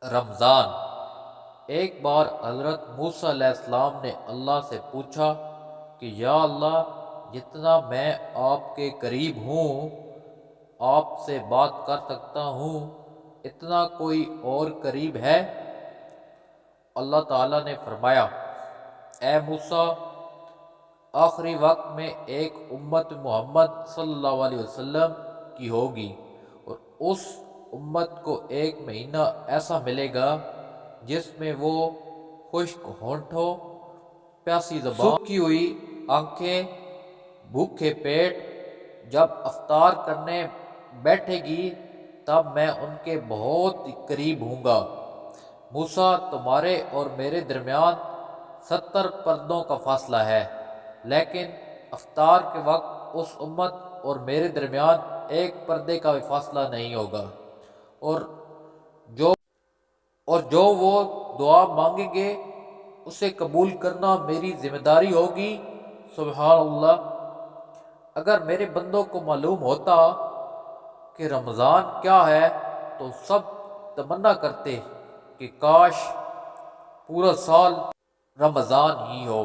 رمضان۔ ایک بار حضرت موسیٰ علیہ السلام نے اللہ سے پوچھا کہ یا اللہ، جتنا میں آپ کے قریب ہوں، آپ سے بات کر سکتا ہوں، اتنا کوئی اور قریب ہے؟ اللہ تعالیٰ نے فرمایا، اے موسیٰ، آخری وقت میں ایک امت محمد صلی اللہ علیہ وسلم کی ہوگی، اور اس امت کو ایک مہینہ ایسا ملے گا جس میں وہ خشک ہونٹوں، پیاسی زبان، سوکھی ہوئی آنکھیں، بھوکے پیٹ جب افطار کرنے بیٹھے گی تب میں ان کے بہت قریب ہوں گا۔ موسیٰ، تمہارے اور میرے درمیان 70 پردوں کا فاصلہ ہے، لیکن افطار کے وقت اس امت اور میرے درمیان ایک پردے کا بھی فاصلہ نہیں ہوگا، اور جو وہ دعا مانگیں گے اسے قبول کرنا میری ذمہ داری ہوگی۔ سبحان اللہ! اگر میرے بندوں کو معلوم ہوتا کہ رمضان کیا ہے تو سب تمنا کرتے کہ کاش پورا سال رمضان ہی ہو۔